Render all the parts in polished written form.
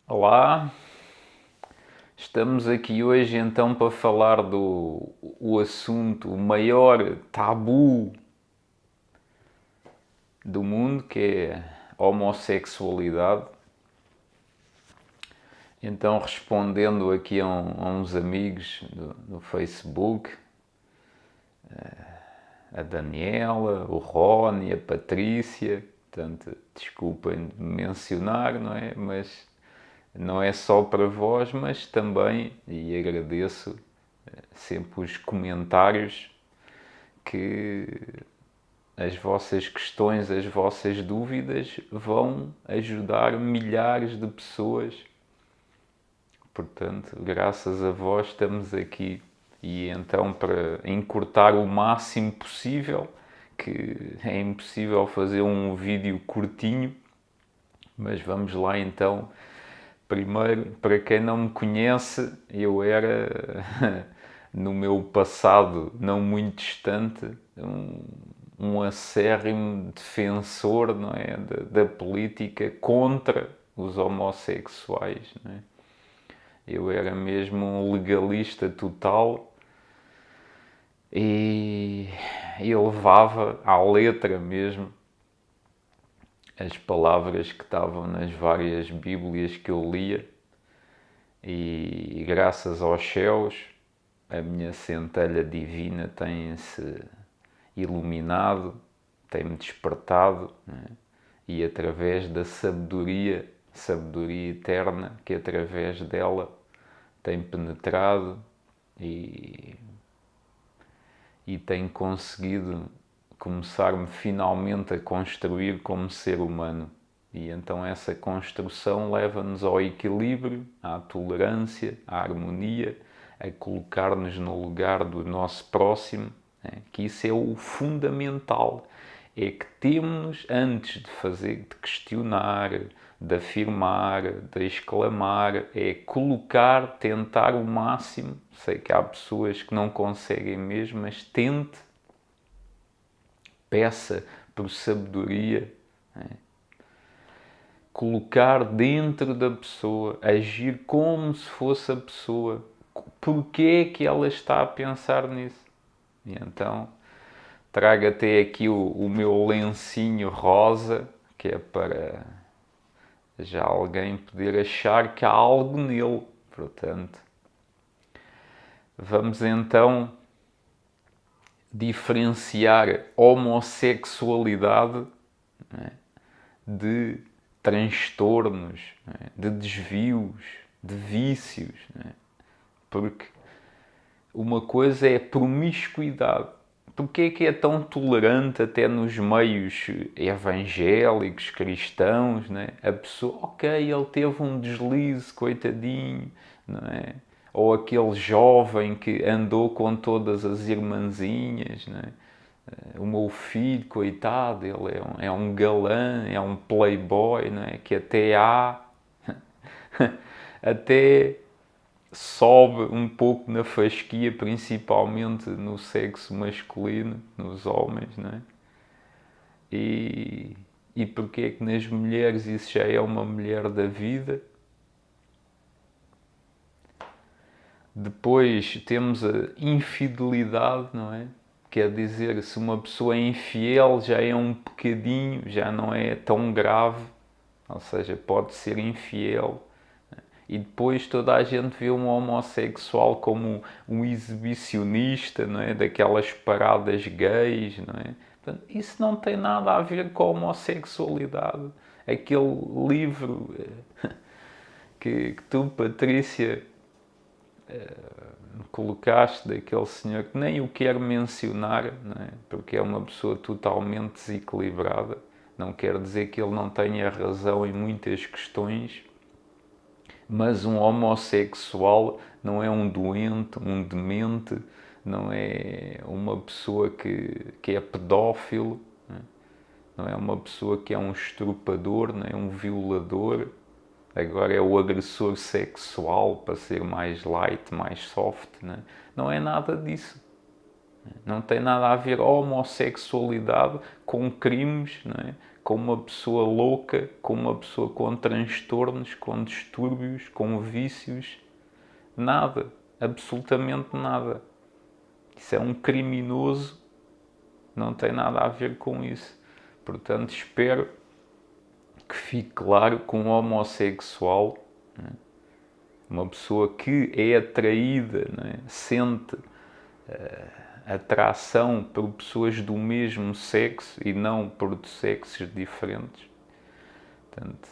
Olá, estamos aqui hoje então para falar do o assunto, o maior tabu do mundo, que é a homossexualidade. Então, respondendo aqui a uns amigos do Facebook, a Daniela, o Rony, a Patrícia, portanto, desculpem de mencionar, não é? Mas não é só para vós, mas também, e agradeço sempre os comentários, que as vossas questões, as vossas dúvidas vão ajudar milhares de pessoas. Portanto, graças a vós estamos aqui. E então, para encurtar o máximo possível, que é impossível fazer um vídeo curtinho, mas vamos lá então. Primeiro, para quem não me conhece, eu era, no meu passado não muito distante, um acérrimo defensor, não é, da política contra os homossexuais. Não é? Eu era mesmo um legalista total e eu levava à letra mesmo as palavras que estavam nas várias bíblias que eu lia, e graças aos céus a minha centelha divina tem-se iluminado, tem-me despertado, né? E através da sabedoria eterna, que através dela tem penetrado e, e tem conseguido começar-me finalmente a construir como ser humano. E então essa construção leva-nos ao equilíbrio, à tolerância, à harmonia, a colocar-nos no lugar do nosso próximo, né? Que isso é o fundamental. É que temos, antes de fazer, de questionar, de afirmar, de exclamar, é colocar, tentar o máximo. Sei que há pessoas que não conseguem mesmo, mas tente, peça por sabedoria, né? Colocar dentro da pessoa, agir como se fosse a pessoa. Porquê é que ela está a pensar nisso? E então trago até aqui o meu lencinho rosa, que é para já alguém poder achar que há algo nele. Portanto, vamos então diferenciar homossexualidade, né, de transtornos, né, de desvios, de vícios, né? Porque uma coisa é promiscuidade. Porquê é que é tão tolerante até nos meios evangélicos, cristãos, né? A pessoa, ok, ele teve um deslize, coitadinho, não é? Ou aquele jovem que andou com todas as irmãzinhas, né? O meu filho, coitado, ele é um galã, é um playboy, não é? Que até há, até sobe um pouco na fasquia, principalmente no sexo masculino, nos homens, não é? E porque é que nas mulheres isso já é uma mulher da vida? Depois temos a infidelidade, não é? Quer dizer, se uma pessoa é infiel já é um pecadinho, já não é tão grave, ou seja, pode ser infiel. E depois toda a gente vê um homossexual como um exibicionista, não é? Daquelas paradas gays, não é? Portanto, isso não tem nada a ver com a homossexualidade. Aquele livro que tu, Patrícia, colocaste daquele senhor que nem o quero mencionar, não é? Porque é uma pessoa totalmente desequilibrada. Não quer dizer que ele não tenha razão em muitas questões, mas um homossexual não é um doente, um demente, não é uma pessoa que é pedófilo, não é uma pessoa que é um estrupador, não é um violador. Agora é o agressor sexual, para ser mais light, mais soft. Não é nada disso. Não tem nada a ver a homossexualidade com crimes, não é? com uma pessoa louca, com uma pessoa com transtornos, com distúrbios, com vícios. Nada. Absolutamente nada. Isso é um criminoso. Não tem nada a ver com isso. Portanto, espero que fique claro que um homossexual, uma pessoa que é atraída, sente atração por pessoas do mesmo sexo e não por sexos diferentes, portanto,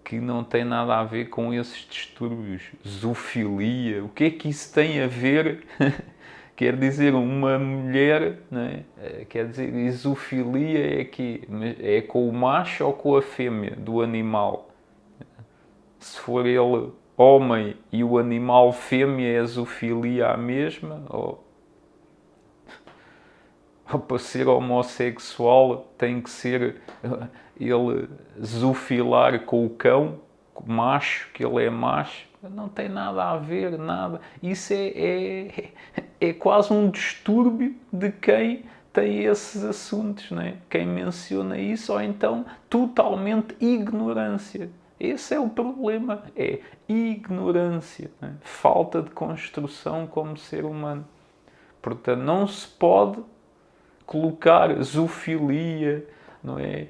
que não tem nada a ver com esses distúrbios. Zoofilia, o que é que isso tem a ver? Quer dizer, uma mulher, quer dizer, zoofilia é com o macho ou com a fêmea do animal? Se for ele homem e o animal fêmea, é zoofilia a mesma? Ou para ser homossexual tem que ser ele zoofilar com o cão, macho, que ele é macho? Não tem nada a ver, nada. Isso é quase um distúrbio de quem tem esses assuntos, Quem menciona isso, ou então totalmente ignorância. Esse é o problema, é ignorância, falta de construção como ser humano. Portanto, não se pode colocar zoofilia, não é?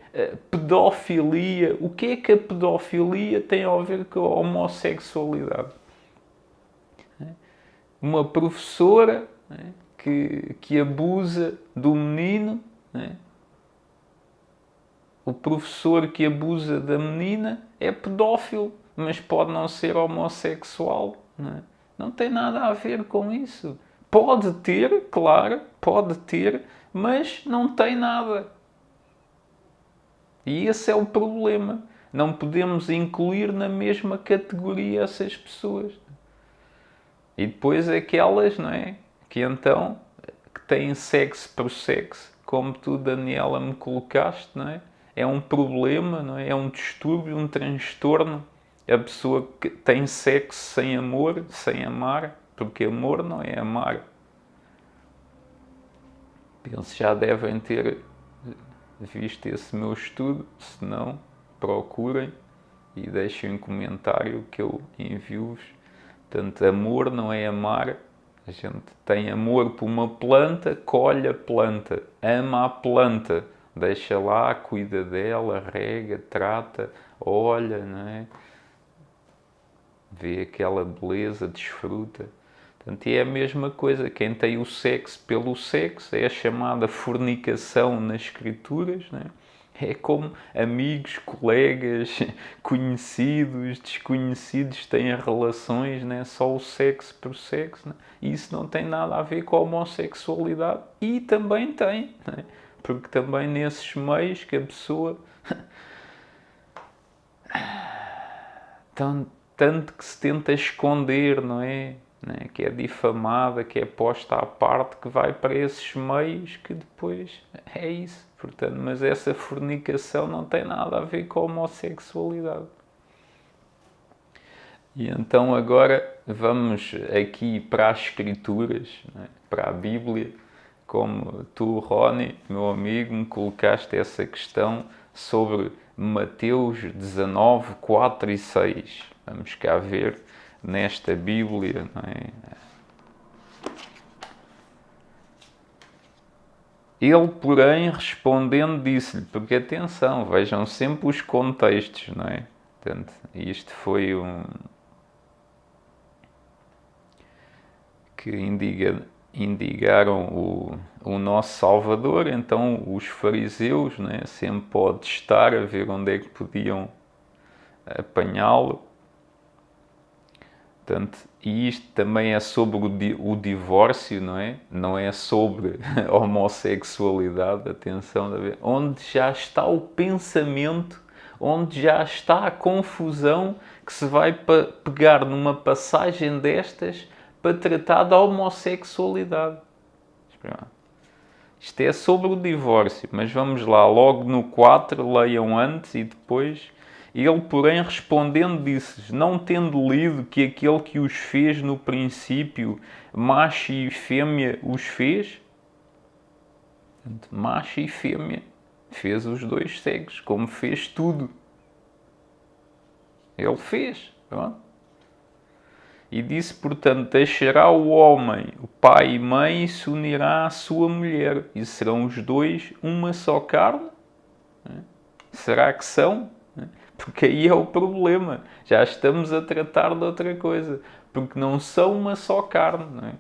Pedofilia. O que é que a pedofilia tem a ver com a homossexualidade? Uma professora que abusa do menino, o professor que abusa da menina é pedófilo, mas pode não ser homossexual. Não tem nada a ver com isso. Pode ter, claro, pode ter, mas não tem nada. E esse é o problema. Não podemos incluir na mesma categoria essas pessoas. E depois aquelas, que então, que têm sexo por sexo, como tu, Daniela, me colocaste, É um problema, É um distúrbio, um transtorno. A pessoa que tem sexo sem amor, sem amar, porque amor não é amar. Penso que já devem ter visto esse meu estudo, se não, procurem e deixem um comentário que eu envio-vos. Portanto, amor não é amar. A gente tem amor por uma planta, colhe a planta, ama a planta, deixa lá, cuida dela, rega, trata, olha, Vê aquela beleza, desfruta. Portanto, é a mesma coisa. Quem tem o sexo pelo sexo é a chamada fornicação nas escrituras, É como amigos, colegas, conhecidos, desconhecidos têm relações, Só o sexo por sexo, E isso não tem nada a ver com a homossexualidade. E também tem, Porque também nesses meios que a pessoa... tanto que se tenta esconder, Que é difamada, que é posta à parte, que vai para esses meios que depois é isso. Portanto, mas essa fornicação não tem nada a ver com a homossexualidade. E então agora vamos aqui para as Escrituras, para a Bíblia, como tu, Rony, meu amigo, me colocaste essa questão sobre Mateus 19, 4 e 6. Vamos cá ver nesta Bíblia, Ele, porém, respondendo, disse-lhe, porque atenção, vejam sempre os contextos, Portanto, isto foi que indigaram o nosso Salvador, então os fariseus, sempre pode estar a ver onde é que podiam apanhá-lo. Portanto, e isto também é sobre o divórcio, Não é sobre a homossexualidade, atenção, onde já está o pensamento, onde já está a confusão que se vai pegar numa passagem destas para tratar da homossexualidade. Isto é sobre o divórcio, mas vamos lá, logo no 4, leiam antes e depois... Ele, porém, respondendo, disse: não tendo lido que aquele que os fez no princípio, macho e fêmea, os fez? Portanto, macho e fêmea Fez os dois cegos, como fez tudo. Ele fez. Pronto. E disse, portanto, deixará o homem, o pai e mãe, e se unirá à sua mulher. E serão os dois uma só carne? Será que são? Porque aí é o problema. Já estamos a tratar de outra coisa. Porque não são uma só carne. Não é?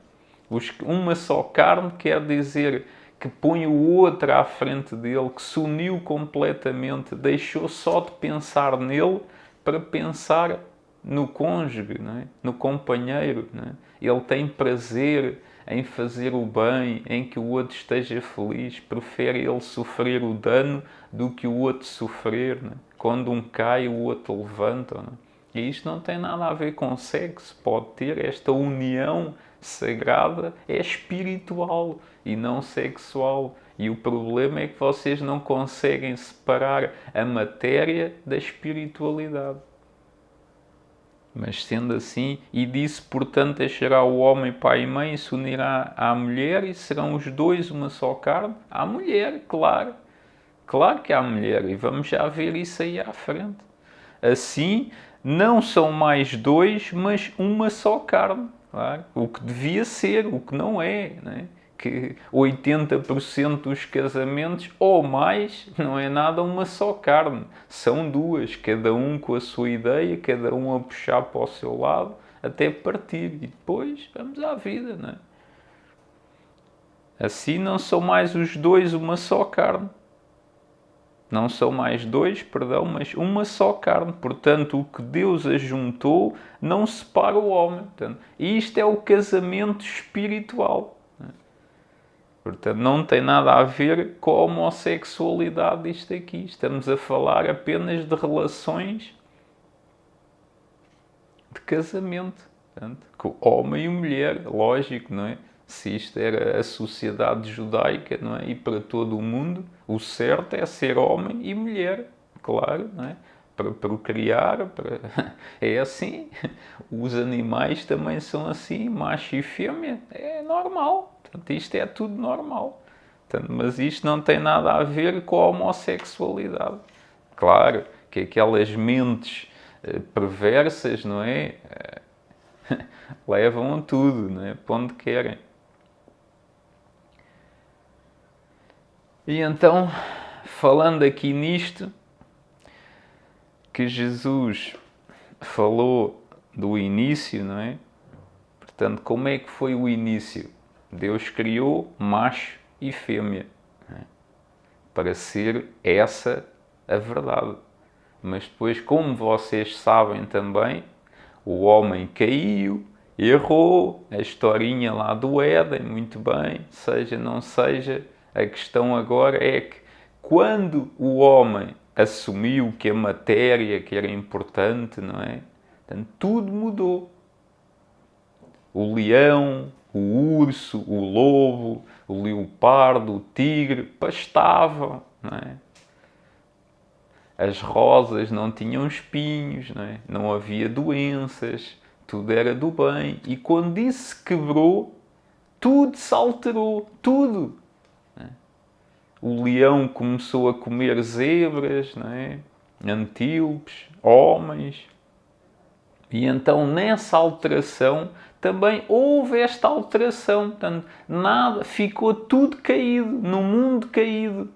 Uma só carne quer dizer que põe o outro à frente dele, que se uniu completamente, deixou só de pensar nele para pensar no cônjuge, não é? No companheiro. Não é? Ele tem prazer em fazer o bem, em que o outro esteja feliz, prefere ele sofrer o dano do que o outro sofrer. Não é? Quando um cai, o outro levanta. Não é? E isto não tem nada a ver com sexo, pode ter esta união sagrada, é espiritual e não sexual. E o problema é que vocês não conseguem separar a matéria da espiritualidade. Mas sendo assim, e disse, portanto, deixará o homem pai e mãe e se unirá à mulher e serão os dois uma só carne? À mulher, claro. Claro que há mulher e vamos já ver isso aí à frente. Assim, não são mais dois, mas uma só carne. Claro. O que devia ser, o que não é. Né? Que 80% dos casamentos ou mais não é nada uma só carne. São duas, cada um com a sua ideia, cada um a puxar para o seu lado, até partir. E depois vamos à vida. Não é? Assim não são mais os dois uma só carne. Não são mais dois, perdão, mas uma só carne. Portanto, o que Deus ajuntou não separa o homem. Portanto, isto é o casamento espiritual. Portanto, não tem nada a ver com a homossexualidade isto aqui. Estamos a falar apenas de relações de casamento. Portanto, com homem e mulher, lógico, não é? Se isto era a sociedade judaica, não é? E para todo o mundo, o certo é ser homem e mulher, claro, não é? Para procriar, é assim. Os animais também são assim, macho e fêmea, é normal. Portanto, isto é tudo normal. Portanto, mas isto não tem nada a ver com a homossexualidade. Claro que aquelas mentes perversas, não é? Levam a tudo, não é? Para onde querem. E então, falando aqui nisto, que Jesus falou do início, não é? Portanto, como é que foi o início? Deus criou macho e fêmea, não é? Para ser essa a verdade. Mas depois, como vocês sabem também, o homem caiu, errou, a historinha lá do Éden, muito bem, seja, não seja, a questão agora é que quando o homem assumiu que a matéria que era importante, não é? Portanto, tudo mudou. O leão, o urso, o lobo, o leopardo, o tigre pastavam, não é? As rosas não tinham espinhos, não é? Não havia doenças, tudo era do bem. E quando isso se quebrou, tudo se alterou, tudo. O leão começou a comer zebras, não é? Antílopes, homens. E então nessa alteração também houve esta alteração. Portanto, nada, ficou tudo caído, no mundo caído.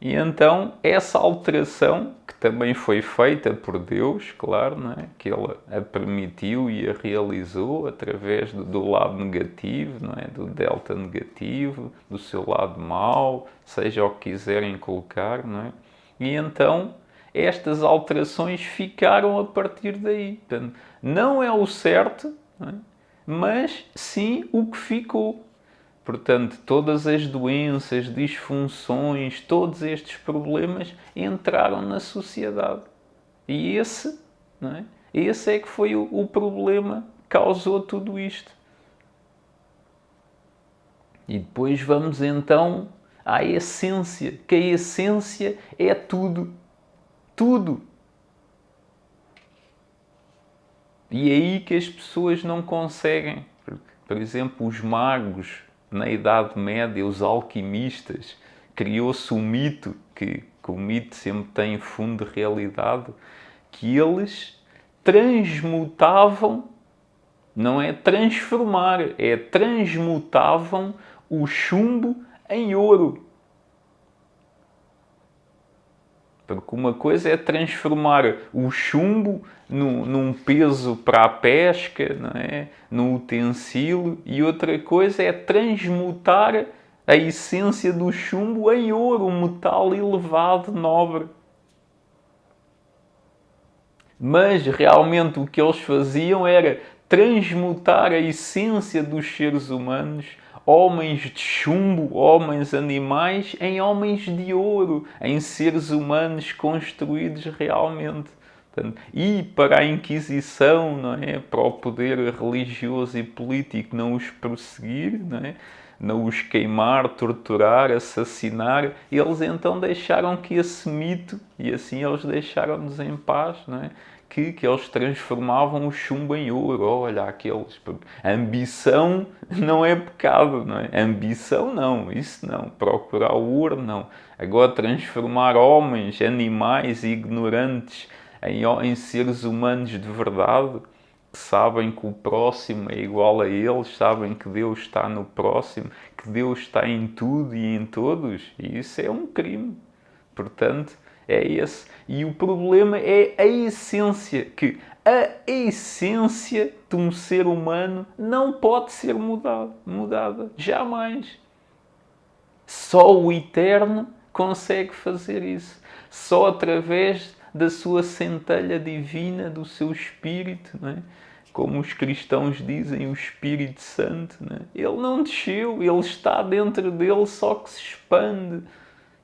E então essa alteração, que também foi feita por Deus, claro, não é? Que Ele a permitiu e a realizou através do lado negativo, não é? Do delta negativo, do seu lado mau, seja o que quiserem colocar, não é? E então estas alterações ficaram a partir daí. Portanto, não é o certo, não é? Mas sim o que ficou. Portanto, todas as doenças, disfunções, todos estes problemas entraram na sociedade. E esse, não é? Esse é que foi o problema que causou tudo isto. E depois vamos então à essência, que a essência é tudo. Tudo. E é aí que as pessoas não conseguem. Por exemplo, os magos, na Idade Média, os alquimistas, criou-se um mito, que o mito sempre tem fundo de realidade, que eles transmutavam, não é transformar, é transmutavam o chumbo em ouro. Porque uma coisa é transformar o chumbo num peso para a pesca, não é? Num utensílio, e outra coisa é transmutar a essência do chumbo em ouro, um metal elevado, nobre. Mas realmente o que eles faziam era transmutar a essência dos seres humanos, homens de chumbo, homens animais, em homens de ouro, em seres humanos construídos realmente. E para a Inquisição, não é? Para o poder religioso e político não os prosseguir, não é? Não os queimar, torturar, assassinar, eles então deixaram que esse mito, e assim eles deixaram-nos em paz, não é? Que eles transformavam o chumbo em ouro. Olha, aqueles. A ambição não é pecado, não é? A ambição não, isso não. Procurar o ouro não. Agora, transformar homens, animais e ignorantes em seres humanos de verdade, que sabem que o próximo é igual a eles, sabem que Deus está no próximo, que Deus está em tudo e em todos, e isso é um crime. Portanto, é esse. E o problema é a essência, que a essência de um ser humano não pode ser mudada. Jamais. Só o Eterno consegue fazer isso. Só através da sua centelha divina, do seu Espírito, não é? Como os cristãos dizem, o Espírito Santo. Não é? Ele não desceu, ele está dentro dele, só que se expande.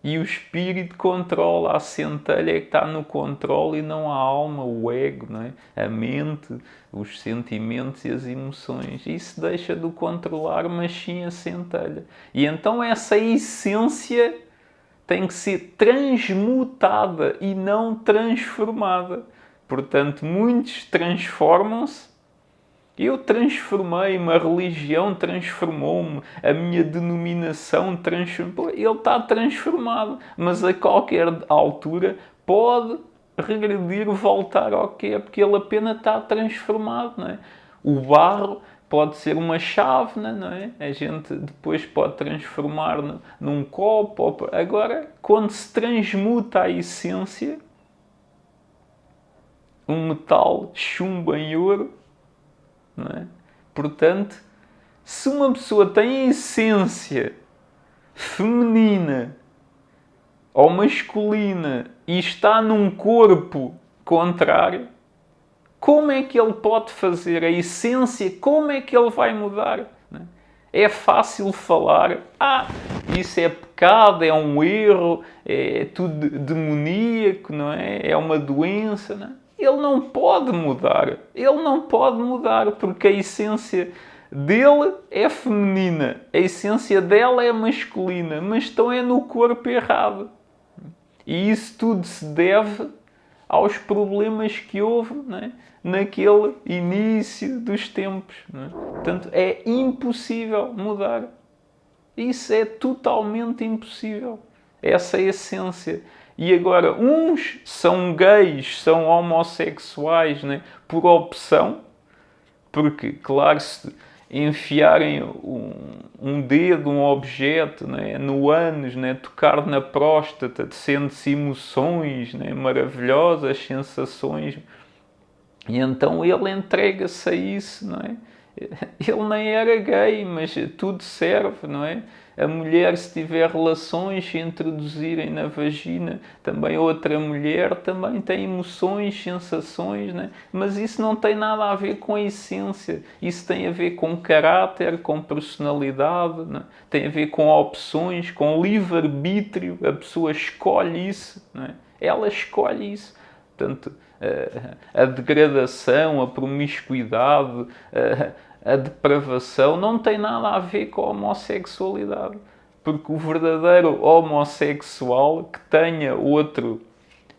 E o espírito controla, a centelha é que está no controle e não a alma, o ego, não é? A mente, os sentimentos e as emoções. Isso deixa de o controlar, mas sim a centelha. E então essa essência tem que ser transmutada e não transformada. Portanto, muitos transformam-se. Eu transformei-me, a religião transformou-me, a minha denominação transformou. Ele está transformado, mas a qualquer altura pode regredir, voltar ao que é, porque ele apenas está transformado, não é? O barro pode ser uma chávena, não é? A gente depois pode transformar num copo. Agora, quando se transmuta a essência, um metal chumbo em ouro, não é? Portanto, se uma pessoa tem a essência feminina ou masculina e está num corpo contrário, como é que ele pode fazer a essência? Como é que ele vai mudar? Não é? É fácil falar, isso é pecado, é um erro, é tudo demoníaco, não é? É uma doença, não é? Ele não pode mudar. Ele não pode mudar porque a essência dele é feminina, a essência dela é masculina, mas estão no corpo errado. E isso tudo se deve aos problemas que houve, não é? Naquele início dos tempos. Não é? Portanto, é impossível mudar. Isso é totalmente impossível. Essa é a essência. E agora, uns são gays, são homossexuais, né? Por opção, porque, claro, se enfiarem um dedo, um objeto, né? No ânus, né? Tocar na próstata, sente-se emoções, né? Maravilhosas, sensações, e então ele entrega-se a isso, não é? Ele nem era gay, mas tudo serve, não é? A mulher, se tiver relações, se introduzirem na vagina, também outra mulher também tem emoções, sensações, não é? Mas isso não tem nada a ver com a essência. Isso tem a ver com caráter, com personalidade, não é? Tem a ver com opções, com livre-arbítrio. A pessoa escolhe isso, não é? Ela escolhe isso. Portanto, a degradação, a promiscuidade, a depravação não tem nada a ver com a homossexualidade. Porque o verdadeiro homossexual que tenha outro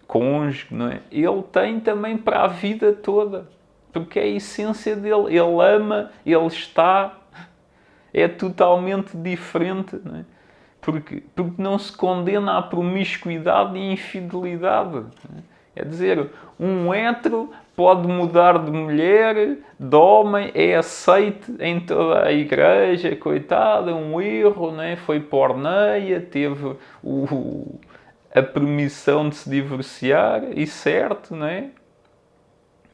cônjuge, não é? Ele tem também para a vida toda. Porque é a essência dele. Ele ama, ele está, é totalmente diferente, não é? Porque não se condena à promiscuidade e infidelidade. É dizer, um hétero pode mudar de mulher, de homem, é aceite em toda a igreja, coitada, um erro, né? Foi porneia, teve a permissão de se divorciar, e certo, né?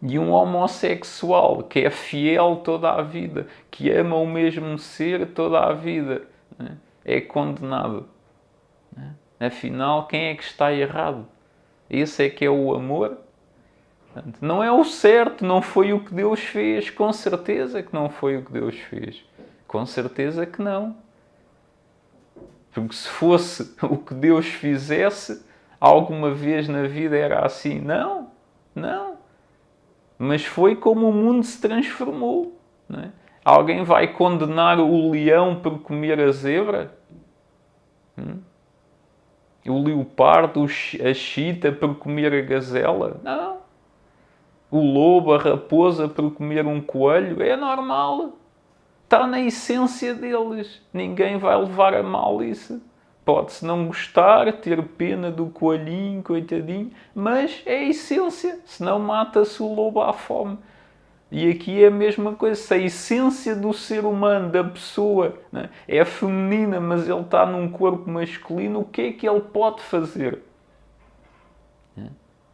E um homossexual que é fiel toda a vida, que ama o mesmo ser toda a vida, né? É condenado. Né? Afinal, quem é que está errado? Esse é que é o amor? Portanto, não é o certo, não foi o que Deus fez. Com certeza que não foi o que Deus fez. Com certeza que não. Porque se fosse o que Deus fizesse, alguma vez na vida era assim. Não, não. Mas foi como o mundo se transformou. Não é? Alguém vai condenar o leão por comer a zebra? O leopardo, a chita por comer a gazela? Não. O lobo, a raposa por comer um coelho? É normal. Está na essência deles. Ninguém vai levar a mal isso. Pode-se não gostar, ter pena do coelhinho, coitadinho, mas é a essência. Senão mata-se o lobo à fome. E aqui é a mesma coisa. Se a essência do ser humano, da pessoa, né, é feminina, mas ele está num corpo masculino, o que é que ele pode fazer?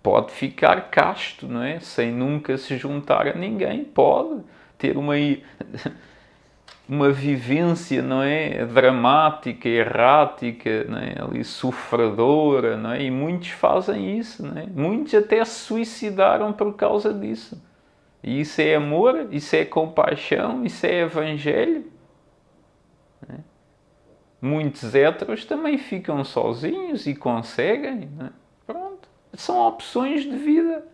Pode ficar casto, não é? Sem nunca se juntar a ninguém. Pode ter uma vivência, não é? Dramática, errática, não é? Ali sofredora, não é? E muitos fazem isso, não é? Muitos até se suicidaram por causa disso. E isso é amor, isso é compaixão, isso é evangelho. Não é? Muitos héteros também ficam sozinhos e conseguem, não é? Pronto. São opções de vida.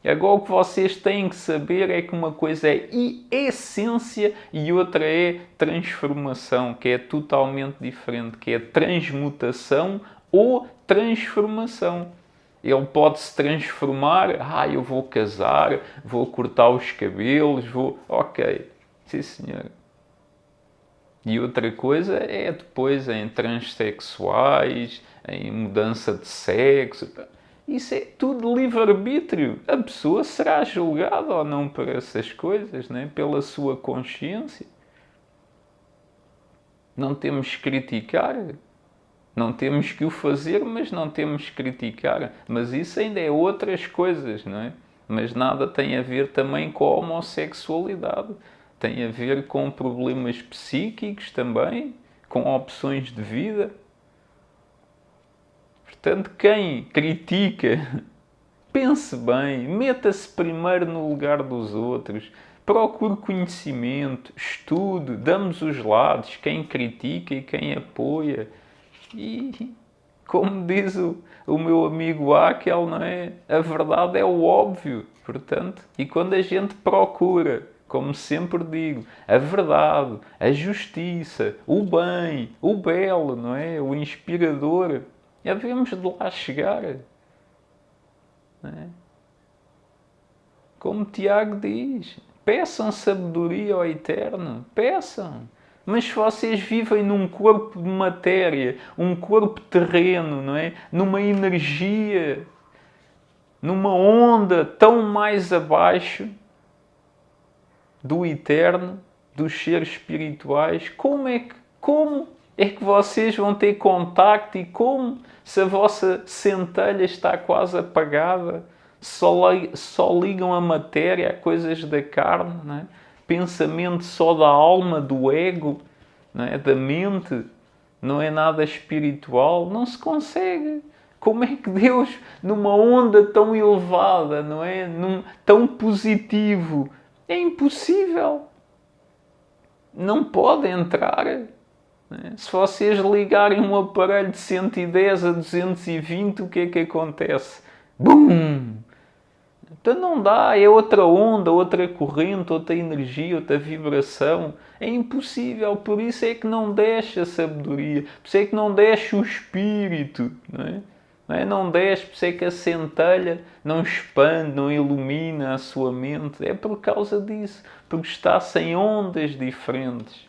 Agora o que vocês têm que saber é que uma coisa é essência e outra é transformação, que é totalmente diferente, que é transmutação ou transformação. Ele pode se transformar, eu vou casar, vou cortar os cabelos, Ok, sim senhor. E outra coisa é depois em transexuais, em mudança de sexo. Isso é tudo livre-arbítrio. A pessoa será julgada ou não por essas coisas, né? Pela sua consciência. Não temos que criticar. Não temos que o fazer, mas não temos que criticar. Mas isso ainda é outras coisas, não é? Mas nada tem a ver também com a homossexualidade. Tem a ver com problemas psíquicos também, com opções de vida. Portanto, quem critica, pense bem, meta-se primeiro no lugar dos outros, procure conhecimento, estude, damos os lados, quem critica e quem apoia. E, como diz o meu amigo Akel, não é? A verdade é o óbvio, portanto, e quando a gente procura, como sempre digo, a verdade, a justiça, o bem, o belo, não é? O inspirador, havemos de lá chegar. Não é? Como Tiago diz, peçam sabedoria ao Eterno, peçam. Mas se vocês vivem num corpo de matéria, um corpo terreno, não é? Numa energia, numa onda tão mais abaixo do eterno, dos seres espirituais, como é que vocês vão ter contacto e como, se a vossa centelha está quase apagada, só ligam a matéria, a coisas da carne, não é? Pensamento só da alma, do ego, não é? Da mente, não é nada espiritual, não se consegue. Como é que Deus, numa onda tão elevada, não é? Tão positivo, é impossível. Não pode entrar. Não é? Se vocês ligarem um aparelho de 110 a 220, o que é que acontece? Bum! Então não dá, é outra onda, outra corrente, outra energia, outra vibração. É impossível, por isso é que não desce a sabedoria, por isso é que não desce o espírito, não é? Não desce, por isso é que a centelha não expande, não ilumina a sua mente. É por causa disso, porque está sem ondas diferentes.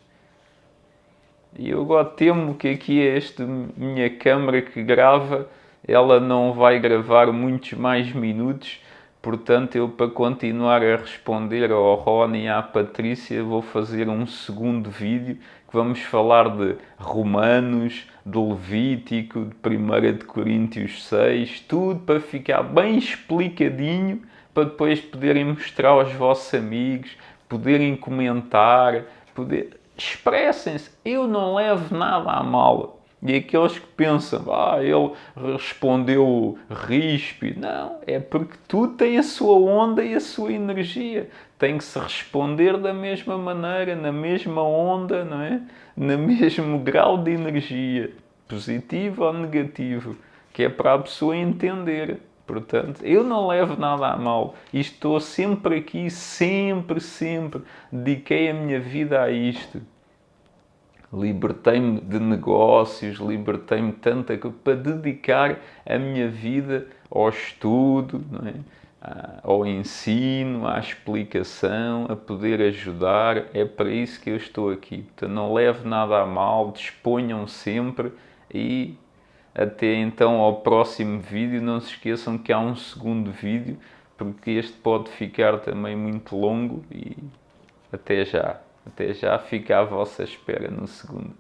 E eu agora temo que aqui esta minha câmara que grava, ela não vai gravar muitos mais minutos. Portanto, eu para continuar a responder ao Rony e à Patrícia vou fazer um segundo vídeo que vamos falar de Romanos, de Levítico, de 1 de Coríntios 6, tudo para ficar bem explicadinho, para depois poderem mostrar aos vossos amigos, poderem comentar, expressem-se. Eu não levo nada a mal. E aqueles que pensam, ele respondeu ríspido. Não, é porque tudo tem a sua onda e a sua energia. Tem que se responder da mesma maneira, na mesma onda, não é? No mesmo grau de energia, positivo ou negativo, que é para a pessoa entender. Portanto, eu não levo nada a mal e estou sempre aqui, sempre. Dediquei a minha vida a isto. Libertei-me de negócios, libertei-me tanta coisa para dedicar a minha vida ao estudo, não é? Ao ensino, à explicação, a poder ajudar. É para isso que eu estou aqui. Portanto, não leve nada a mal, disponham sempre e até então ao próximo vídeo. Não se esqueçam que há um segundo vídeo, porque este pode ficar também muito longo e até já. Até já, fica à vossa espera no segundo.